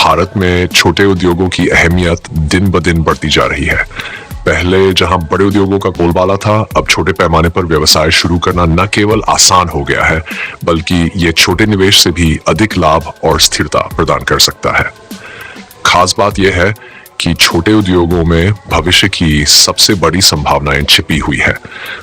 भारत में छोटे उद्योगों की अहमियत दिन ब दिन बढ़ती जा रही है। पहले जहां बड़े उद्योगों का बोलबाला था, अब छोटे पैमाने पर व्यवसाय शुरू करना न केवल आसान हो गया है, बल्कि ये छोटे निवेश से भी अधिक लाभ और स्थिरता प्रदान कर सकता है। खास बात यह है कि छोटे उद्योगों में भविष्य की सबसे बड़ी संभावनाएं छिपी हुई है।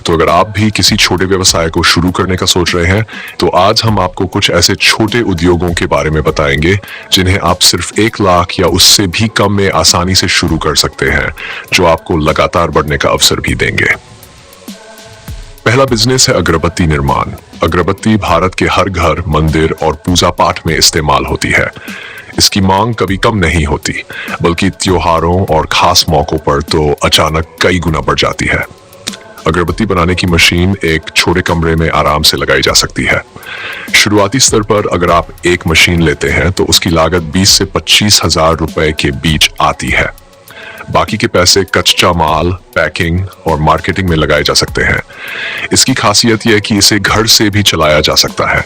तो अगर आप भी किसी छोटे व्यवसाय को शुरू करने का सोच रहे हैं, तो आज हम आपको कुछ ऐसे छोटे उद्योगों के बारे में बताएंगे जिन्हें आप सिर्फ 1 लाख या उससे भी कम में आसानी से शुरू कर सकते हैं, जो आपको लगातार बढ़ने का अवसर भी देंगे। पहला बिजनेस है अगरबत्ती निर्माण। अगरबत्ती भारत के हर घर, मंदिर और पूजा पाठ में इस्तेमाल होती है। इसकी मांग कभी कम नहीं होती, बल्कि त्योहारों और खास मौकों पर तो अचानक कई गुना बढ़ जाती है। अगरबत्ती बनाने की मशीन एक छोटे कमरे में आराम से लगाई जा सकती है। शुरुआती स्तर पर अगर आप एक मशीन लेते हैं तो उसकी लागत 20 से 25 हजार रुपए के बीच आती है। बाकी के पैसे कच्चा माल, पैकिंग और मार्केटिंग में लगाए जा सकते हैं। इसकी खासियत यह है कि इसे घर से भी चलाया जा सकता है।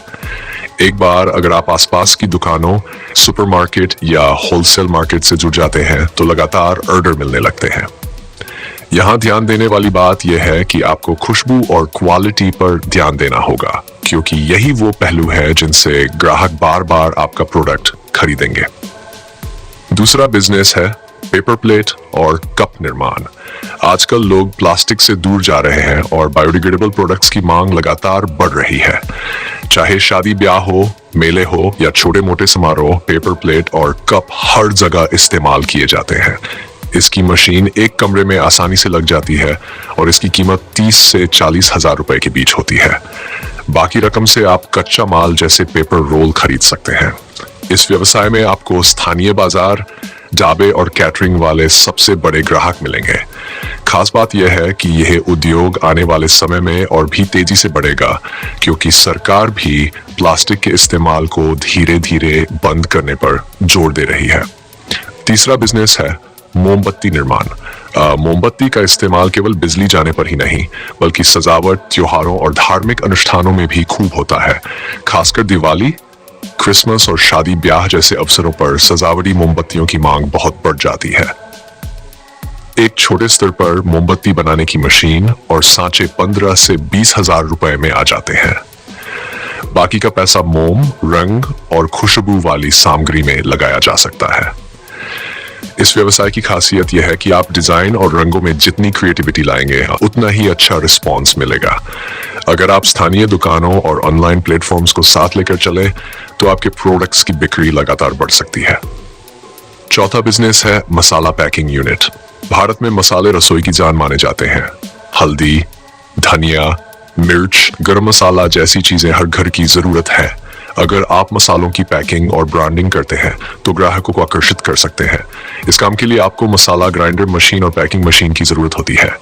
एक बार अगर आप आसपास की दुकानों, सुपरमार्केट या होलसेल मार्केट से जुड़ जाते हैं तो लगातार ऑर्डर मिलने लगते हैं। यहाँ ध्यान देने वाली बात यह है कि आपको खुशबू और क्वालिटी पर ध्यान देना होगा, क्योंकि यही वो पहलू है जिनसे ग्राहक बार बार आपका प्रोडक्ट खरीदेंगे। दूसरा बिजनेस है पेपर प्लेट और कप निर्माण। आजकल लोग प्लास्टिक से दूर जा रहे हैं और बायोडिग्रेडेबल प्रोडक्ट्स की मांग लगातार बढ़ रही है। चाहे शादी ब्याह हो, मेले हो या छोटे मोटे समारोह, पेपर प्लेट और कप हर जगह इस्तेमाल किए जाते हैं। इसकी मशीन एक कमरे में आसानी से लग जाती है और इसकी कीमत 30 से 40 हजार रुपए के बीच होती है। बाकी रकम से आप कच्चा माल जैसे पेपर रोल खरीद सकते हैं। इस व्यवसाय में आपको स्थानीय बाजार, ढाबे और कैटरिंग वाले सबसे बड़े ग्राहक मिलेंगे। खास बात यह है कि यह उद्योग आने वाले समय में और भी तेजी से बढ़ेगा, क्योंकि सरकार भी प्लास्टिक के इस्तेमाल को धीरे धीरे बंद करने पर जोर दे रही है। तीसरा बिजनेस है मोमबत्ती निर्माण। मोमबत्ती का इस्तेमाल केवल बिजली जाने पर ही नहीं, बल्कि सजावट, त्योहारों और धार्मिक अनुष्ठानों में भी खूब होता है। खासकर दिवाली, क्रिसमस और शादी ब्याह जैसे अवसरों पर सजावटी मोमबत्तियों की मांग बहुत बढ़ जाती है। एक छोटे स्तर पर मोमबत्ती बनाने की मशीन और सांचे 15 से 20 हजार रुपए में आ जाते हैं। बाकी का पैसा मोम, रंग और खुशबू वाली सामग्री में लगाया जा सकता है। इस व्यवसाय की खासियत यह है कि आप डिजाइन और रंगों में जितनी क्रिएटिविटी लाएंगे, उतना ही अच्छा रिस्पॉन्स मिलेगा। अगर आप स्थानीय दुकानों और ऑनलाइन प्लेटफॉर्म्स को साथ लेकर चले, तो आपके प्रोडक्ट्स की बिक्री लगातार बढ़ सकती है। चौथा बिजनेस है मसाला पैकिंग यूनिट। भारत में मसाले रसोई की जान माने जाते हैं। हल्दी, धनिया, मिर्च, गरम मसाला जैसी चीजें हर घर की जरूरत है। अगर आप मसालों की पैकिंग और ब्रांडिंग करते हैं तो ग्राहकों को आकर्षित कर सकते हैं। इस काम के लिए आपको मसाला ग्राइंडर मशीन और पैकिंग मशीन की जरूरत होती है।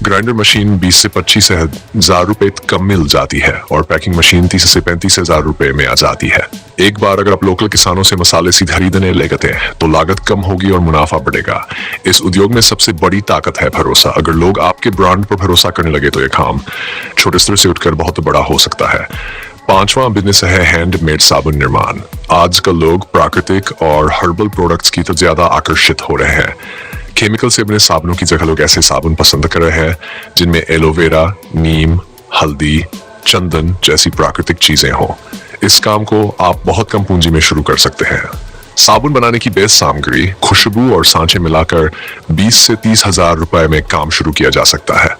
ग्राइंडर मशीन 20 से 25 हजार रुपए कम मिल जाती है और पैकिंग मशीन 30 से 35 हजार रुपए में आ जाती है। एक बार अगर आप लोकल किसानों से मसाले सीधे खरीदने लगते हैं तो लागत कम होगी और मुनाफा बढ़ेगा। इस उद्योग में सबसे बड़ी ताकत है भरोसा। अगर लोग आपके ब्रांड पर भरोसा करने लगे तो यह काम छोटे स्तर से उठकर बहुत बड़ा हो सकता है। पांचवा बिजनेस है हैंडमेड साबुन निर्माण। आजकल लोग प्राकृतिक और हर्बल प्रोडक्ट्स की तो ज्यादा आकर्षित हो रहे हैं। केमिकल से बने साबुनों की जगह लोग ऐसे साबुन पसंद कर रहे हैं जिनमें एलोवेरा, नीम, हल्दी, चंदन जैसी प्राकृतिक चीजें हों। इस काम को आप बहुत कम पूंजी में शुरू कर सकते हैं। साबुन बनाने की बेस सामग्री, खुशबू और सांचे मिलाकर 20 से 30 हजार रुपए में काम शुरू किया जा सकता है।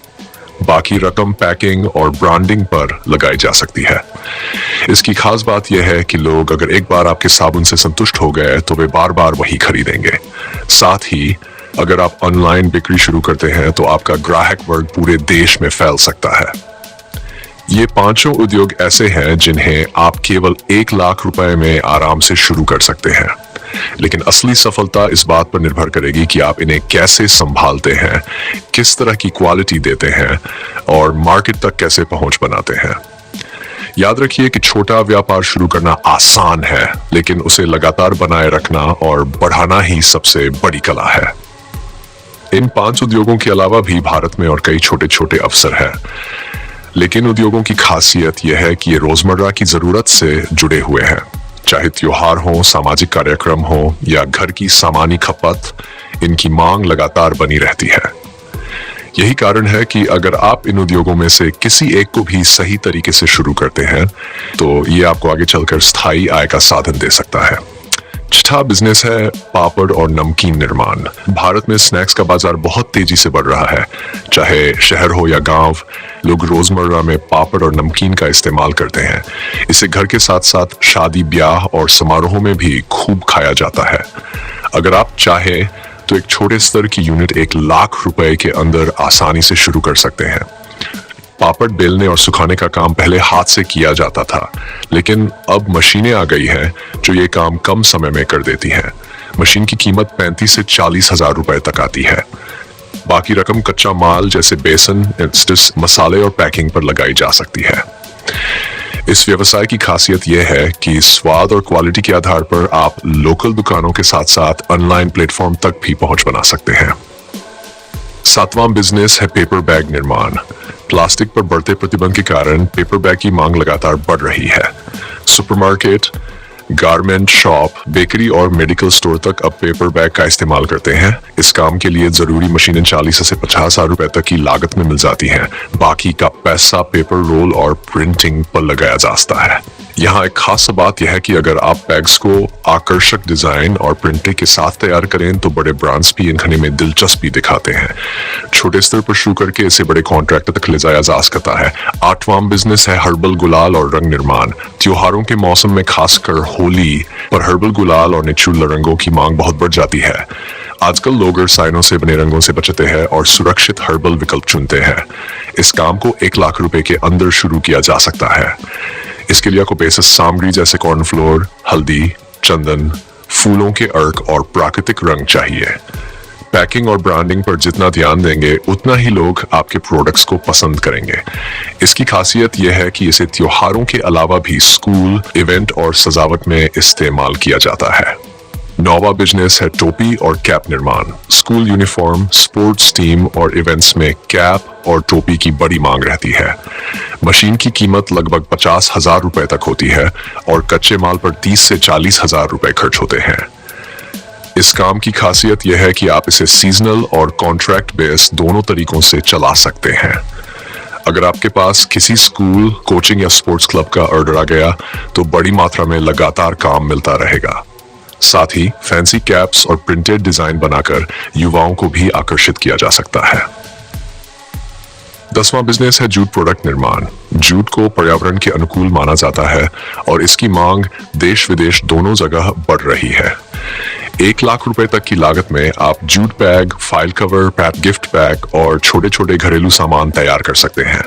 बाकी रकम पैकिंग और ब्रांडिंग पर लगाई जा सकती है। इसकी खास बात यह है कि लोग अगर एक बार आपके साबुन से संतुष्ट हो गए तो वे बार बार वही खरीदेंगे। साथ ही अगर आप ऑनलाइन बिक्री शुरू करते हैं तो आपका ग्राहक वर्ग पूरे देश में फैल सकता है। ये पांचों उद्योग ऐसे हैं जिन्हें आप केवल 1 लाख रुपए में आराम से शुरू कर सकते हैं, लेकिन असली सफलता इस बात पर निर्भर करेगी कि आप इन्हें कैसे संभालते हैं, किस तरह की क्वालिटी देते हैं और मार्केट तक कैसे पहुंच बनाते हैं। याद रखिए कि छोटा व्यापार शुरू करना आसान है, लेकिन उसे लगातार बनाए रखना और बढ़ाना ही सबसे बड़ी कला है। इन 5 उद्योगों के अलावा भी भारत में और कई छोटे छोटे अवसर हैं, लेकिन उद्योगों की खासियत यह है कि ये रोजमर्रा की जरूरत से जुड़े हुए हैं। चाहे त्योहार हो, सामाजिक कार्यक्रम हो या घर की सामान्य खपत, इनकी मांग लगातार बनी रहती है। यही कारण है कि अगर आप इन उद्योगों में से किसी एक को भी सही तरीके से शुरू करते हैं तो ये आपको आगे चलकर स्थायी आय का साधन दे सकता है। छठा बिजनेस है पापड़ और नमकीन निर्माण। भारत में स्नैक्स का बाजार बहुत तेजी से बढ़ रहा है। चाहे शहर हो या गांव, लोग रोजमर्रा में पापड़ और नमकीन का इस्तेमाल करते हैं। इसे घर के साथ साथ शादी, ब्याह और समारोहों में भी खूब खाया जाता है। अगर आप चाहे तो एक छोटे स्तर की यूनिट 1 लाख रुपए के अंदर आसानी से शुरू कर सकते हैं। पापड़ बेलने और सुखाने का काम पहले हाथ से किया जाता था, लेकिन अब मशीनें आ गई हैं जो ये काम कम समय में कर देती हैं। मशीन की कीमत 35 से 40 हजार रुपए तक आती है। बाकी रकम कच्चा माल जैसे बेसन, इंस्टेंस, मसाले और पैकिंग पर लगाई जा सकती है। इस व्यवसाय की खासियत यह है कि स्वाद और क्वालिटी के आधार पर आप लोकल दुकानों के साथ साथ ऑनलाइन प्लेटफॉर्म तक भी पहुंच बना सकते हैं। सातवां बिजनेस है पेपर बैग निर्माण। प्लास्टिक पर बढ़ते प्रतिबंध के कारण पेपर बैग की मांग लगातार बढ़ रही है। सुपरमार्केट, गारमेंट शॉप, बेकरी और मेडिकल स्टोर तक अब पेपर बैग का इस्तेमाल करते हैं। इस काम के लिए जरूरी मशीनें 40 से 50 हजार रुपए तक की लागत में मिल जाती हैं। बाकी का पैसा पेपर रोल और प्रिंटिंग पर लगाया जा सकता है। यहाँ एक खास बात यह है कि अगर आप बैग्स को आकर्षक डिजाइन और प्रिंटिंग के साथ तैयार करें तो बड़े ब्रांड्स भी इनखने में दिलचस्पी दिखाते हैं। छोटे स्तर पर शुरू करके इसे बड़े कॉन्ट्रैक्ट तक ले जाया जा सकता है। आठवां बिजनेस है हर्बल गुलाल और रंग निर्माण। त्योहारों के मौसम में खासकर होली पर हर्बल गुलाल और नेचुरल रंगों की मांग बहुत बढ़ जाती है। आजकल लोग रसायनों से बने रंगों से बचते हैं और सुरक्षित हर्बल विकल्प चुनते हैं। इस काम को 1 लाख रुपए के अंदर शुरू किया जा सकता है। इसके लिए आपको बेसिक सामग्री जैसे कॉर्नफ्लोर, हल्दी, चंदन, फूलों के अर्क और प्राकृतिक रंग चाहिए। पैकिंग और ब्रांडिंग पर जितना ध्यान देंगे उतना ही लोग आपके प्रोडक्ट्स को पसंद करेंगे। इसकी खासियत यह है कि इसे त्योहारों के अलावा भी स्कूल, इवेंट और सजावट में इस्तेमाल किया जाता है। 9वां बिजनेस है टोपी और कैप निर्माण। स्कूल यूनिफॉर्म, स्पोर्ट्स टीम और इवेंट्स में कैप और टोपी की बड़ी मांग रहती है। मशीन की कीमत लगभग 50 हजार रुपए तक होती है और कच्चे माल पर 30 से 40 हजार रुपए खर्च होते हैं। इस काम की खासियत यह है कि आप इसे सीजनल और कॉन्ट्रैक्ट बेस दोनों तरीकों से चला सकते हैं। अगर आपके पास किसी स्कूल, कोचिंग या स्पोर्ट्स क्लब का ऑर्डर आ गया तो बड़ी मात्रा में लगातार काम मिलता रहेगा। साथ ही फैंसी कैप्स और प्रिंटेड डिजाइन बनाकर युवाओं को भी आकर्षित किया जा सकता है। 10वां बिजनेस है जूट प्रोडक्ट निर्माण। जूट को पर्यावरण के अनुकूल माना जाता है और इसकी मांग देश विदेश दोनों जगह बढ़ रही है। 1 लाख रुपए तक की लागत में आप jute bag, file cover, gift bag और छोटे छोटे घरेलू सामान तैयार कर सकते हैं।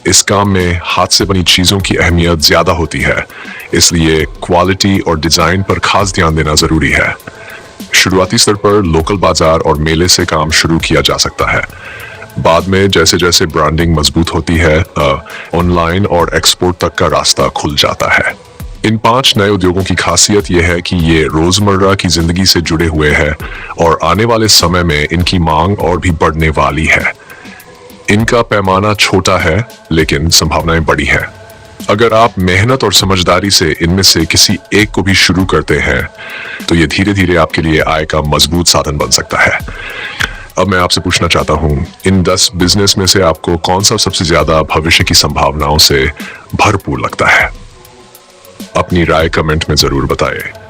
इस काम में हाथ से बनी चीजों की अहमियत ज्यादा होती है, इसलिए क्वालिटी और डिजाइन पर खास ध्यान देना जरूरी है। शुरुआती स्तर पर लोकल बाजार और मेले से काम शुरू किया जा सकता है। बाद में जैसे जैसे ब्रांडिंग मजबूत होती है, ऑनलाइन और एक्सपोर्ट तक का रास्ता खुल जाता है। इन 5 नए उद्योगों की खासियत यह है कि ये रोजमर्रा की जिंदगी से जुड़े हुए हैं और आने वाले समय में इनकी मांग और भी बढ़ने वाली है। इनका पैमाना छोटा है लेकिन संभावनाएं बड़ी हैं। अगर आप मेहनत और समझदारी से इनमें से किसी एक को भी शुरू करते हैं तो ये धीरे धीरे आपके लिए आय का मजबूत साधन बन सकता है। अब मैं आपसे पूछना चाहता हूं, इन 10 बिजनेस में से आपको कौन सा सबसे ज्यादा भविष्य की संभावनाओं से भरपूर लगता है? अपनी राय कमेंट में जरूर बताएं।